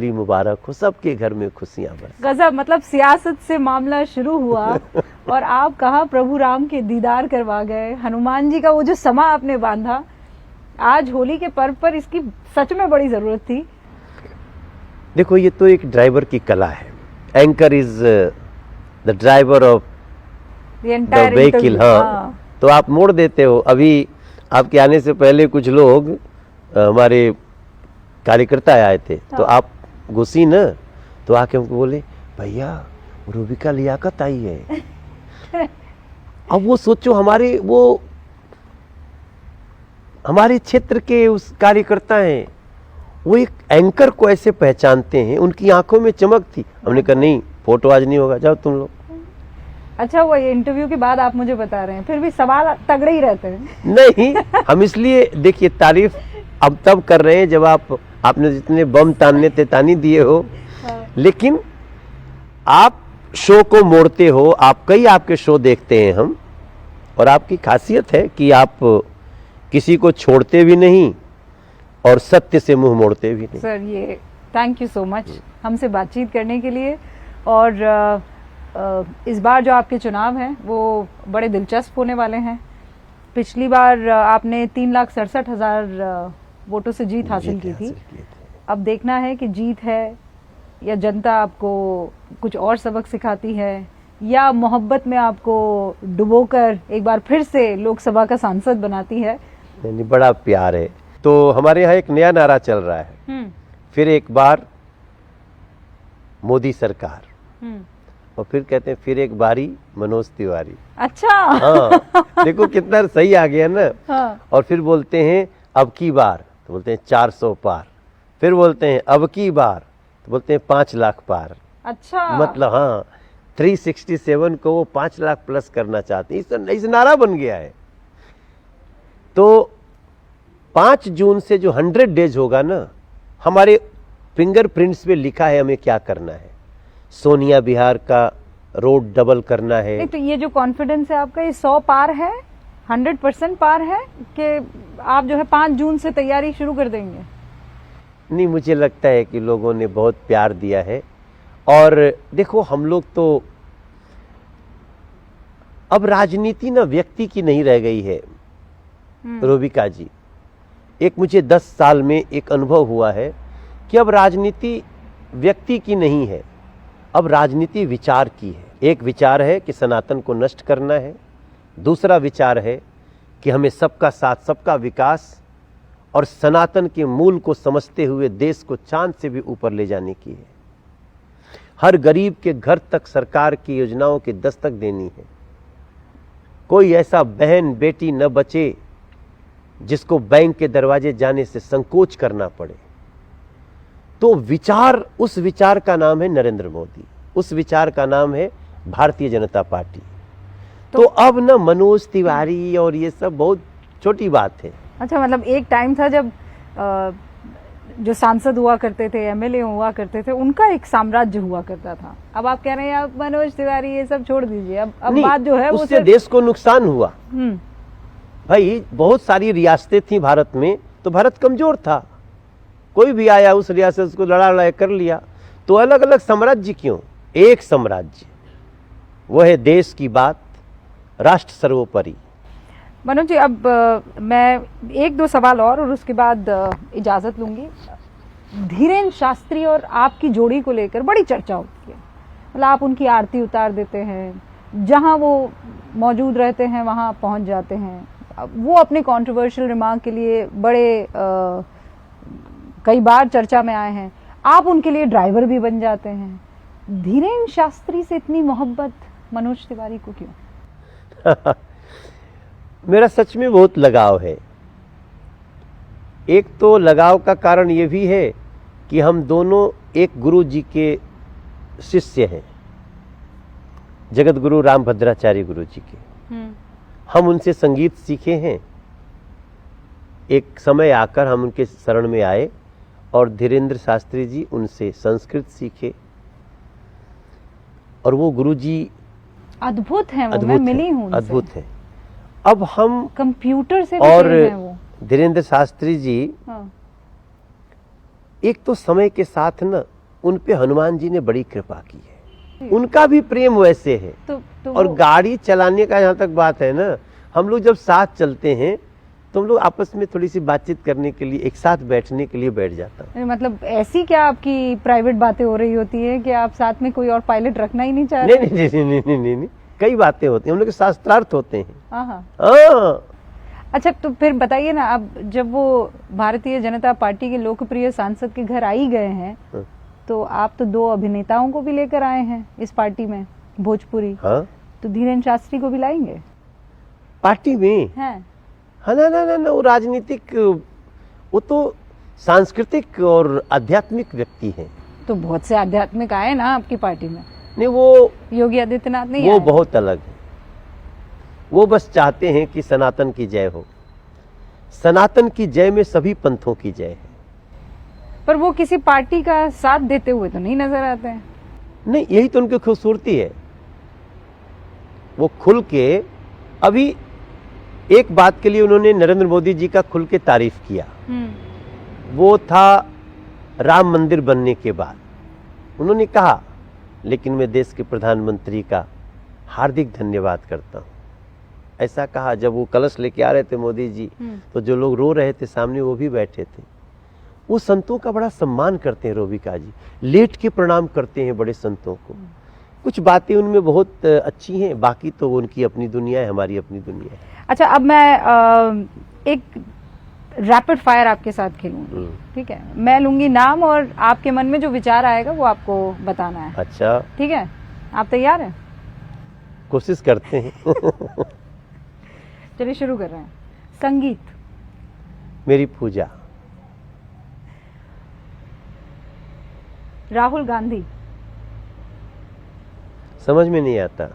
मुबारक हो, सबके घर में खुशियां बरसें। गजब, मतलब सियासत से मामला शुरू हुआ और आप कहाँ प्रभु राम के दीदार करवा गए। हनुमान जी का वो जो समा आपने बांधा, आज होली के पर्व पर इसकी सच में बड़ी जरूरत थी। देखो, ये तो एक ड्राइवर की कला है। Anchor is the driver of the vehicle. हाँ, तो आप मोड़ देते हो। अभी आपके आने से पहले कुछ लोग हमारे कार्यकर्ता आए थे, तो आप घुसी न, तो आके हमको बोले, भैया रूबिका लियाकत आई है। अब वो सोचो, हमारे क्षेत्र के उस कार्यकर्ता हैं, वो एक एंकर को ऐसे पहचानते हैं, उनकी आंखों में चमक थी। हमने कहा नहीं, फोटो आज नहीं होगा, जाओ तुम लोग। अच्छा, वो इंटरव्यू के बाद आप मुझे बता रहे हैं, फिर भी सवाल तगड़े ही रहते हैं। नहीं, हम इसलिए, देखिए, तारीफ अब तब कर रहे हैं जब आपने जितने बम तानने थे तानी दिए हो, लेकिन आप शो को मोड़ते हो। आपके शो देखते हैं हम, और आपकी खासियत है कि आप किसी को छोड़ते भी नहीं और सत्य से मुंह मोड़ते भी नहीं। सर, ये थैंक यू सो मच हमसे बातचीत करने के लिए। और इस बार जो आपके चुनाव हैं वो बड़े दिलचस्प होने वाले हैं। पिछली बार आपने 3,67,000 वोटों से जीत हासिल की थी। अब देखना है कि जीत है या जनता आपको कुछ और सबक सिखाती है, या मोहब्बत में आपको डुबोकर एक बार फिर से लोकसभा का सांसद बनाती है। नहीं, बड़ा प्यार है। तो हमारे यहाँ एक नया नारा चल रहा है, फिर एक बार मोदी सरकार, और फिर कहते हैं फिर एक बारी मनोज तिवारी। अच्छा। हाँ, देखो कितना सही आ गया ना। हाँ। और फिर बोलते हैं अब की बार, तो बोलते हैं 400 पार। फिर बोलते हैं अब की बार, तो बोलते हैं 5 लाख पार। अच्छा, मतलब हाँ, 367 को वो 5 लाख प्लस करना चाहते हैं। इस नारा बन गया है। तो 5 जून से जो 100 डेज होगा ना, हमारे फिंगरप्रिंट्स पे लिखा है हमें क्या करना है। सोनिया बिहार का रोड डबल करना है। तो ये जो कॉन्फिडेंस है आपका, ये 100 पार है, 100% पार है कि आप जो है 5 जून से तैयारी शुरू कर देंगे? नहीं, मुझे लगता है कि लोगों ने बहुत प्यार दिया है। और देखो, हम लोग तो अब राजनीति ना व्यक्ति की नहीं रह गई है रूबिका जी। एक मुझे 10 साल में एक अनुभव हुआ है कि अब राजनीति व्यक्ति की नहीं है, अब राजनीति विचार की है। एक विचार है कि सनातन को नष्ट करना है, दूसरा विचार है कि हमें सबका साथ, सबका विकास और सनातन के मूल को समझते हुए देश को चांद से भी ऊपर ले जाने की है। हर गरीब के घर तक सरकार की योजनाओं की दस्तक देनी है। कोई ऐसा बहन बेटी न बचे जिसको बैंक के दरवाजे जाने से संकोच करना पड़े। तो विचार, उस विचार का नाम है नरेंद्र मोदी, उस विचार का नाम है भारतीय जनता पार्टी। तो अब न मनोज तिवारी और ये सब बहुत छोटी बात है। अच्छा, मतलब एक टाइम था जब जो सांसद हुआ करते थे, एमएलए हुआ करते थे, उनका एक साम्राज्य हुआ करता था। अब आप कह रहे हैं आप मनोज तिवारी ये सब छोड़ दीजिए, अब बात जो है उससे देश को नुकसान हुआ। भाई, बहुत सारी रियासतें थी भारत में, तो भारत कमजोर था, कोई भी आया उस रियासत को लड़ा कर लिया। तो अलग अलग साम्राज्य क्यों, एक साम्राज्य, वो है देश की बात, राष्ट्र सर्वोपरि। मनोज जी, अब मैं 1-2 सवाल और उसके बाद इजाजत लूंगी। धीरेन्द्र शास्त्री और आपकी जोड़ी को लेकर बड़ी चर्चा होती है। मतलब आप उनकी आरती उतार देते हैं, जहां वो मौजूद रहते हैं वहां पहुंच जाते हैं। वो अपने कंट्रोवर्शियल रिमार्क के लिए बड़े कई बार चर्चा में आए हैं। आप उनके लिए ड्राइवर भी बन जाते हैं। धीरेन्द्र शास्त्री से इतनी मोहब्बत मनोज तिवारी को क्यों? मेरा सच में बहुत लगाव है। एक तो लगाव का कारण ये भी है कि हम दोनों एक गुरु जी के शिष्य हैं, जगत गुरु राम भद्राचार्य गुरु जी के। हम उनसे संगीत सीखे हैं। एक समय आकर हम उनके शरण में आए और धीरेन्द्र शास्त्री जी उनसे संस्कृत सीखे, और वो गुरु जी अद्भुत हैं। वो मैं मिली हूँ, अद्भुत है। अब हम कंप्यूटर से और हैं वो। धीरेन्द्र शास्त्री जी एक तो समय के साथ ना उन पे हनुमान जी ने बड़ी कृपा की है, उनका भी प्रेम वैसे है। तो और गाड़ी चलाने का यहाँ तक बात है ना, हम लोग जब साथ चलते हैं तो हम लोग आपस में थोड़ी सी बातचीत करने के लिए, एक साथ बैठने के लिए बैठ जाता हूँ। मतलब ऐसी क्या आपकी प्राइवेट बातें हो रही होती है कि आप साथ में कोई और पायलट रखना ही नहीं चाह रहे? नहीं, कई बातें होती हैं, हम लोग के शास्त्रार्थ होते हैं। हाँ। अच्छा, तो फिर बताइए ना, अब जब वो भारतीय जनता पार्टी के लोकप्रिय सांसद के घर आ ही गए हैं, तो आप तो 2 अभिनेताओं को भी लेकर आए हैं इस पार्टी में, भोजपुरी। हाँ, तो धीरेन शास्त्री को भी लाएंगे पार्टी में? हैं? हाँ, ना, वो राजनीतिक, वो तो सांस्कृतिक और आध्यात्मिक व्यक्ति हैं। तो बहुत से आध्यात्मिक आए ना आपकी पार्टी में। नहीं, वो योगी आदित्यनाथ नहीं वो आए? बहुत अलग है। वो बस चाहते हैं कि सनातन की जय हो। सनातन की जय में सभी पंथों की जय है। पर वो किसी पार्टी का साथ देते हुए तो नहीं नजर आते हैं। नहीं, यही तो उनकी खूबसूरती है। वो खुल के, अभी एक बात के लिए उन्होंने नरेंद्र मोदी जी का खुल के तारीफ किया, वो था राम मंदिर बनने के बाद। उन्होंने कहा, लेकिन मैं देश के प्रधानमंत्री का हार्दिक धन्यवाद करता हूं। ऐसा कहा जब वो कलश लेके आ रहे थे मोदी जी, तो जो लोग रो रहे थे सामने, वो भी बैठे थे। वो संतों का बड़ा सम्मान करते हैं रोबिका जी, लेट के प्रणाम करते हैं बड़े संतों को। कुछ बातें उनमें बहुत अच्छी हैं, बाकी तो उनकी अपनी दुनिया है, हमारी अपनी दुनिया है। अच्छा, अब मैं एक रैपिड फायर आपके साथ खेलूंगी, ठीक है? मैं लूंगी नाम और आपके मन में जो विचार आएगा वो आपको बताना है। अच्छा, ठीक है, आप तैयार हैं? कोशिश करते हैं। चलिए शुरू कर रहे हैं। संगीत। मेरी पूजा। राहुल गांधी। समझ में नहीं आता।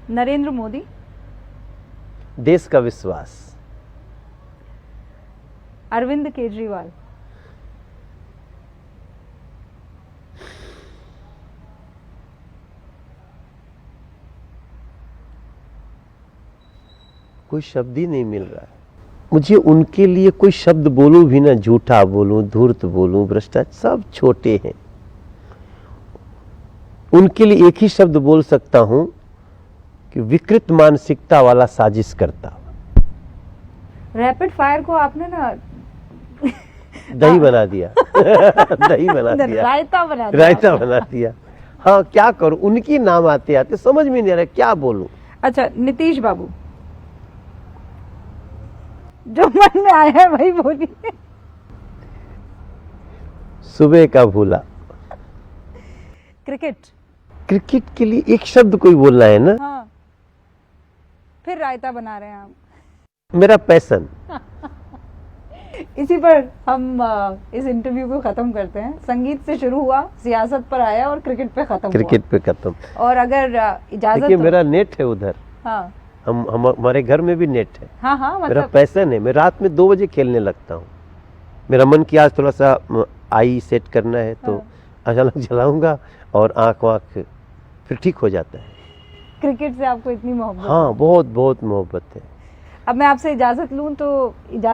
नरेंद्र मोदी। देश का विश्वास। अरविंद केजरीवाल। कोई शब्द ही नहीं मिल रहा है मुझे उनके लिए। कोई शब्द बोलूं भी ना, झूठा बोलूं, धूर्त बोलूं, भ्रष्टाचार, सब छोटे हैं। उनके लिए एक ही शब्द बोल सकता हूं कि विकृत मानसिकता वाला साजिश करता। रैपिड फायर को आपने ना दही बना दिया। दही बना दिया, रायता बना दिया। हाँ, क्या करूं, उनकी नाम आते आते समझ में नहीं आ रहा क्या बोलूं। अच्छा, नीतीश बाबू। जो मन में आया है वही बोलिए। सुबह का भूला। क्रिकेट। क्रिकेट के लिए एक शब्द कोई बोलना है ना। हाँ, फिर रायता बना रहे हैं आप। मेरा पैशन। इसी पर हम इस इंटरव्यू को खत्म करते हैं। संगीत से शुरू हुआ, सियासत पर आया और क्रिकेट पे खत्म हुआ। क्रिकेट पे खत्म। और अगर इजाजत देखिए, तो... मेरा नेट है उधर। हाँ, हमारे घर में भी नेट है। हाँ, मेरा मतलब पैशन है। मैं रात में 2 बजे खेलने लगता हूँ। मेरा मन किया आज थोड़ा सा आई सेट करना है, तो अचानक जलाऊंगा और आंख फिर ठीक हो जाता है। क्रिकेट से आपको इतनी मोहब्बत? हाँ, बहुत बहुत मोहब्बत है। अब मैं आपसे इजाजत लूं तो इजाजत